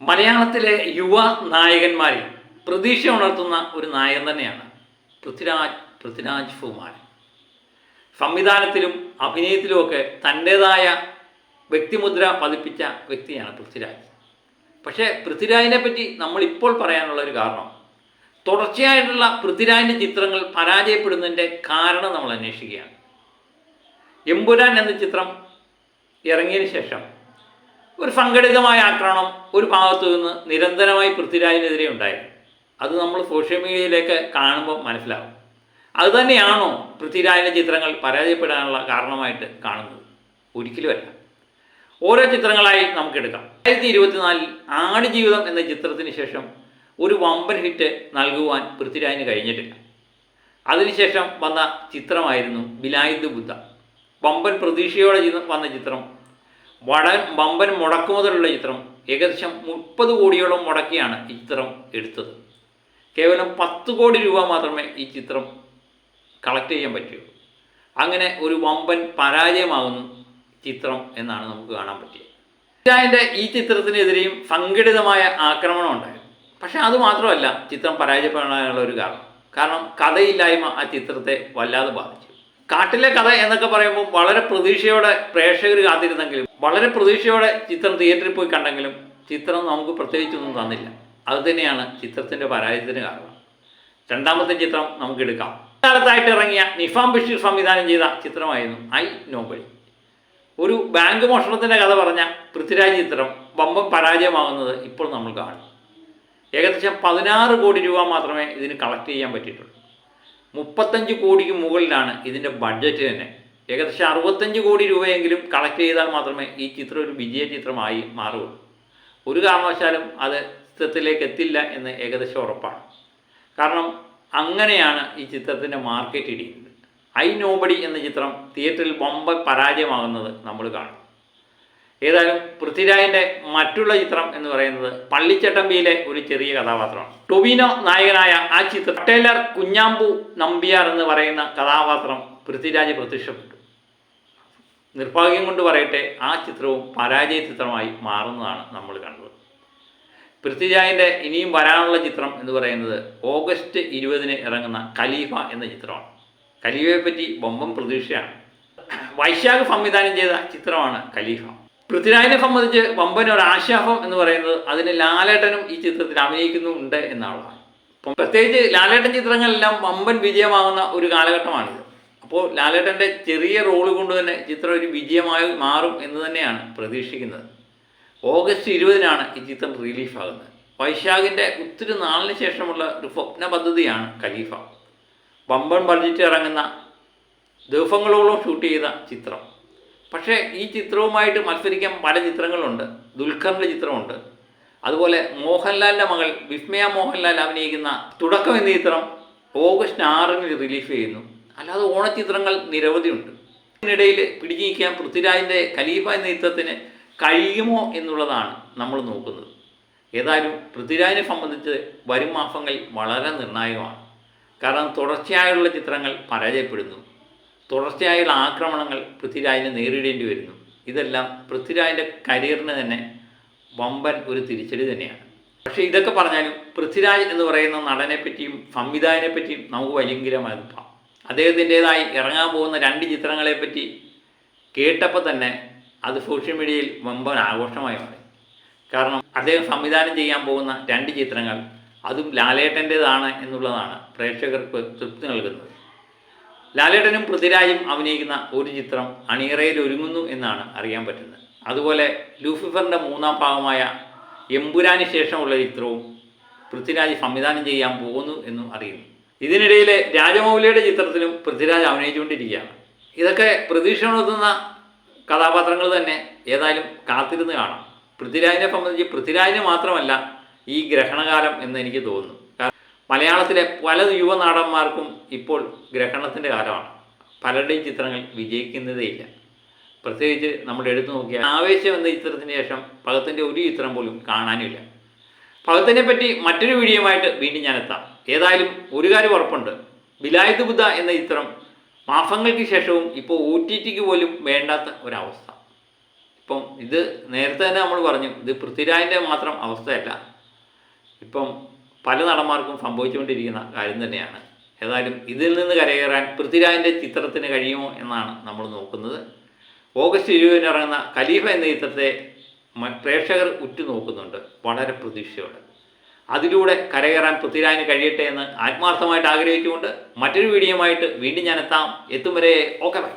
മലയാളത്തിലെ യുവ നായകന്മാരിൽ പ്രതീക്ഷ ഉണർത്തുന്ന ഒരു നായകൻ തന്നെയാണ് പൃഥ്വിരാജ് സുകുമാരൻ. സംവിധാനത്തിലും അഭിനയത്തിലുമൊക്കെ തൻ്റേതായ വ്യക്തിമുദ്ര പതിപ്പിച്ച വ്യക്തിയാണ് പൃഥ്വിരാജ്. പക്ഷേ പൃഥ്വിരാജിനെ പറ്റി നമ്മളിപ്പോൾ പറയാനുള്ള ഒരു കാരണം, തുടർച്ചയായിട്ടുള്ള പൃഥ്വിരാജിൻ്റെ ചിത്രങ്ങൾ പരാജയപ്പെടുന്നതിൻ്റെ കാരണം നമ്മൾ അന്വേഷിക്കുകയാണ്. എമ്പുരാൻ എന്ന ചിത്രം ഇറങ്ങിയതിന് ശേഷം ഒരു സംഘടിതമായ ആക്രമണം ഒരു ഭാഗത്തു നിന്ന് നിരന്തരമായി പൃഥ്വിരാജിനെതിരെ ഉണ്ടായിരുന്നു. അത് നമ്മൾ സോഷ്യൽ മീഡിയയിലേക്ക് കാണുമ്പോൾ മനസ്സിലാകും. അതുതന്നെയാണോ പൃഥ്വിരാജിൻ്റെ ചിത്രങ്ങൾ പരാജയപ്പെടാനുള്ള കാരണമായിട്ട് കാണുന്നത്? ഒരിക്കലുമല്ല. ഓരോ ചിത്രങ്ങളായി നമുക്കെടുക്കാം. 2024 ആടുജീവിതം എന്ന ചിത്രത്തിന് ശേഷം ഒരു വമ്പൻ ഹിറ്റ് നൽകുവാൻ പൃഥ്വിരാജിന് കഴിഞ്ഞിട്ടില്ല. അതിനുശേഷം വന്ന ചിത്രമായിരുന്നു ബിലായിദ് ബുദ്ധ. വമ്പൻ പ്രതീക്ഷയോടെ വന്ന ചിത്രം, വമ്പൻ മുടക്കുമുതലുള്ള ചിത്രം. ഏകദേശം 30 കോടിയോളം മുടക്കിയാണ് ഈ ചിത്രം എടുത്തത്. കേവലം 10 കോടി രൂപ മാത്രമേ ഈ ചിത്രം കളക്ട് ചെയ്യാൻ പറ്റുള്ളൂ. അങ്ങനെ ഒരു വമ്പൻ പരാജയമാകുന്നു ചിത്രം എന്നാണ് നമുക്ക് കാണാൻ പറ്റിയത്. പൃഥ്വിരാജിൻ്റെ ഈ ചിത്രത്തിനെതിരെയും സംഘടിതമായ ആക്രമണം ഉണ്ടായിരുന്നു. പക്ഷേ അതുമാത്രമല്ല ചിത്രം പരാജയപ്പെടാനുള്ള ഒരു കാരണം കഥയില്ലായ്മ ആ ചിത്രത്തെ വല്ലാതെ ബാധിച്ചു. കാട്ടിലെ കഥ എന്നൊക്കെ പറയുമ്പോൾ വളരെ പ്രതീക്ഷയോടെ പ്രേക്ഷകർ കാത്തിരുന്നെങ്കിലും, വളരെ പ്രതീക്ഷയോടെ ചിത്രം തിയേറ്ററിൽ പോയി കണ്ടെങ്കിലും ചിത്രം നമുക്ക് പ്രത്യേകിച്ചൊന്നും തന്നില്ല. അതുതന്നെയാണ് ചിത്രത്തിൻ്റെ പരാജയത്തിന് കാരണം. രണ്ടാമത്തെ ചിത്രം നമുക്കെടുക്കാം. കാലത്തായിട്ട് ഇറങ്ങിയ നിഫാം ബഷീർ സംവിധാനം ചെയ്ത ചിത്രമായിരുന്നു ഐ നോബഡി. ഒരു ബാങ്ക് മോഷണത്തിൻ്റെ കഥ പറഞ്ഞ പൃഥ്വിരാജ് ചിത്രം വമ്പൻ പരാജയമാകുന്നത് ഇപ്പോൾ നമ്മൾ കാണും. ഏകദേശം 16 കോടി രൂപ മാത്രമേ ഇതിന് കളക്ട് ചെയ്യാൻ പറ്റിയിട്ടുള്ളൂ. 35 കോടിക്ക് മുകളിലാണ് ഇതിൻ്റെ ബഡ്ജറ്റ് തന്നെ. ഏകദേശം 65 കോടി രൂപയെങ്കിലും കളക്ട് ചെയ്താൽ മാത്രമേ ഈ ചിത്രം ഒരു വിജയ ചിത്രമായി മാറുകയുള്ളൂ. ഒരു കാരണവശാലും അത് ചിത്രത്തിലേക്ക് എത്തില്ല എന്ന് ഏകദേശം ഉറപ്പാണ്. കാരണം അങ്ങനെയാണ് ഈ ചിത്രത്തിൻ്റെ മാർക്കറ്റ് ഇടിയുന്നത്. ഐ നോബഡി എന്ന ചിത്രം തിയേറ്ററിൽ വമ്പൻ പരാജയമാകുന്നത് നമ്മൾ കാണും. ഏതായാലും പൃഥ്വിരാജിൻ്റെ മറ്റുള്ള ചിത്രം എന്ന് പറയുന്നത് പള്ളിച്ചട്ടമ്പിയിലെ ഒരു ചെറിയ കഥാപാത്രമാണ്. ടൊവിനോ നായകനായ ആ ചിത്രം ടൈലർ കുഞ്ഞാമ്പു നമ്പ്യാർ എന്ന് പറയുന്ന കഥാപാത്രം പൃഥ്വിരാജ് പ്രത്യക്ഷപ്പെട്ടു. നിർഭാഗ്യം കൊണ്ട് പറയട്ടെ, ആ ചിത്രവും പരാജയ ചിത്രമായി മാറുന്നതാണ് നമ്മൾ കണ്ടത്. പൃഥ്വിരാജിൻ്റെ ഇനിയും വരാനുള്ള ചിത്രം എന്ന് പറയുന്നത് ഓഗസ്റ്റ് 20 ഇറങ്ങുന്ന ഖലീഫ എന്ന ചിത്രമാണ്. ഖലീഫയെ പറ്റി വമ്പൻ പ്രതീക്ഷയാണ്. വൈശാഖ് സംവിധാനം ചെയ്ത ചിത്രമാണ് ഖലീഫ. പൃഥ്വിരാജിനെ സംബന്ധിച്ച് വമ്പൻ ഒരു ആശാഭം എന്ന് പറയുന്നത് അതിന് ലാലേട്ടനും ഈ ചിത്രത്തിൽ അഭിനയിക്കുന്നുണ്ട് എന്നുള്ളതാണ്. അപ്പം പ്രത്യേകിച്ച് ലാലേട്ടൻ ചിത്രങ്ങളെല്ലാം വമ്പൻ വിജയമാകുന്ന ഒരു കാലഘട്ടമാണിത്. അപ്പോൾ ലാലേട്ടൻ്റെ ചെറിയ റോള് കൊണ്ട് തന്നെ ചിത്രം ഒരു വിജയമായി മാറും എന്ന് തന്നെയാണ് പ്രതീക്ഷിക്കുന്നത്. ഓഗസ്റ്റ് 20 ഈ ചിത്രം റിലീഫാകുന്നത്. വൈശാഖിൻ്റെ ഒത്തിരി നാളിന് ശേഷമുള്ള ഒരു സ്വപ്ന പദ്ധതിയാണ് ഖലീഫ. വമ്പൻ ബഡ്ജറ്റ് ഇറങ്ങുന്ന ദിവസങ്ങളോളം ഷൂട്ട് ചെയ്ത ചിത്രം. പക്ഷേ ഈ ചിത്രവുമായിട്ട് മത്സരിക്കാൻ പല ചിത്രങ്ങളുണ്ട്. ദുൽഖറിൻ്റെ ചിത്രമുണ്ട്. അതുപോലെ മോഹൻലാലിൻ്റെ മകൾ വിസ്മയ മോഹൻലാൽ അഭിനയിക്കുന്ന തുടക്കം എന്ന ചിത്രം ഓഗസ്റ്റ് 6 റിലീഫ് ചെയ്യുന്നു. അല്ലാതെ ഓണച്ചിത്രങ്ങൾ നിരവധിയുണ്ട്. ഇതിനിടയിൽ പിടിച്ചു നിൽക്കാൻ പൃഥ്വിരാജിൻ്റെ ഖലീഫ എന്ന ചിത്രത്തിന് കഴിയുമോ എന്നുള്ളതാണ് നമ്മൾ നോക്കുന്നത്. ഏതായാലും പൃഥ്വിരാജിനെ സംബന്ധിച്ച് വരും മാസങ്ങൾ വളരെ നിർണായകമാണ്. കാരണം തുടർച്ചയായുള്ള ചിത്രങ്ങൾ പരാജയപ്പെടുന്നു. തുടർച്ചയായുള്ള ആക്രമണങ്ങൾ പൃഥ്വിരാജിനെ നേരിടേണ്ടി വരുന്നു. ഇതെല്ലാം പൃഥ്വിരാജിൻ്റെ കരിയറിന് തന്നെ വമ്പൻ ഒരു തിരിച്ചടി തന്നെയാണ്. പക്ഷേ ഇതൊക്കെ പറഞ്ഞാലും പൃഥ്വിരാജ് എന്ന് പറയുന്ന നടനെ പറ്റിയും സംവിധായകനെ പറ്റിയും നമുക്ക് ഭയങ്കരമായി നോക്കാം. അദ്ദേഹത്തിൻ്റേതായി ഇറങ്ങാൻ പോകുന്ന 2 ചിത്രങ്ങളെപ്പറ്റി കേട്ടപ്പോൾ തന്നെ അത് സോഷ്യൽ മീഡിയയിൽ വമ്പൻ ആഘോഷമായി മാറി. കാരണം അദ്ദേഹം സംവിധാനം ചെയ്യാൻ പോകുന്ന 2 ചിത്രങ്ങൾ അതും ലാലേട്ടൻ്റേതാണ് എന്നുള്ളതാണ് പ്രേക്ഷകർക്ക് തൃപ്തി നൽകുന്നത്. ലാലേട്ടനും പൃഥ്വിരാജും അഭിനയിക്കുന്ന ഒരു ചിത്രം അണിയറയിൽ ഒരുങ്ങുന്നു എന്നാണ് അറിയാൻ പറ്റുന്നത്. അതുപോലെ ലൂസിഫറിൻ്റെ 3ാം ഭാഗമായ എമ്പുരാന് ശേഷമുള്ള ചിത്രവും പൃഥ്വിരാജ് സംവിധാനം ചെയ്യാൻ പോകുന്നു എന്നും അറിയുന്നു. ഇതിനിടയിൽ രാജമൗലിയുടെ ചിത്രത്തിലും പൃഥ്വിരാജ് അഭിനയിച്ചുകൊണ്ടിരിക്കുകയാണ്. ഇതൊക്കെ പ്രതീക്ഷ ഉണർത്തുന്ന കഥാപാത്രങ്ങൾ തന്നെ. ഏതായാലും കാത്തിരുന്ന് കാണാം. പൃഥ്വിരാജിനെ സംബന്ധിച്ച് പൃഥ്വിരാജിന് മാത്രമല്ല ഈ ഗ്രഹണകാലം എന്ന് എനിക്ക് തോന്നുന്നു. മലയാളത്തിലെ പല യുവ നടന്മാർക്കും ഇപ്പോൾ ഗ്രഹണത്തിൻ്റെ കാലമാണ്. പലരുടെയും ചിത്രങ്ങൾ വിജയിക്കുന്നതേയില്ല. പ്രത്യേകിച്ച് നമ്മൾ എടുത്തു നോക്കിയാൽ ആവേശം എന്ന ചിത്രത്തിന് ശേഷം ഭഗത്തിൻ്റെ ഒരു ചിത്രം പോലും കാണാനുമില്ല. ഭഗത്തിനെ പറ്റി മറ്റൊരു വീഡിയോയുമായിട്ട് വീണ്ടും ഞാൻ എത്താം. ഏതായാലും ഒരു കാര്യം ഉറപ്പുണ്ട്, ബിലായിദ് ബുദ്ധ എന്ന ചിത്രം മാസങ്ങൾക്ക് ശേഷവും ഇപ്പോൾ OTTക്ക് പോലും വേണ്ടാത്ത ഒരവസ്ഥ. ഇപ്പം ഇത് നേരത്തെ തന്നെ നമ്മൾ പറഞ്ഞു, ഇത് പൃഥ്വിരാജിൻ്റെ മാത്രം അവസ്ഥയല്ല, ഇപ്പം പല നടന്മാർക്കും സംഭവിച്ചുകൊണ്ടിരിക്കുന്ന കാര്യം തന്നെയാണ്. ഏതായാലും ഇതിൽ നിന്ന് കരകയറാൻ പൃഥ്വിരാജിൻ്റെ ചിത്രത്തിന് കഴിയുമോ എന്നാണ് നമ്മൾ നോക്കുന്നത്. ഓഗസ്റ്റ് 20 ഇറങ്ങുന്ന ഖലീഫ എന്ന ചിത്രത്തെ പ്രേക്ഷകർ ഉറ്റുനോക്കുന്നുണ്ട് വളരെ പ്രതീക്ഷയോടെ. അതിലൂടെ കരകയറാൻ പൃഥ്വിരാജിന് കഴിയട്ടെ എന്ന് ആത്മാർത്ഥമായിട്ട് ആഗ്രഹിച്ചുകൊണ്ട് മറ്റൊരു വീഡിയോയുമായിട്ട് വീണ്ടും ഞാൻ എത്തും വരെ ഓക്കെ ബൈ.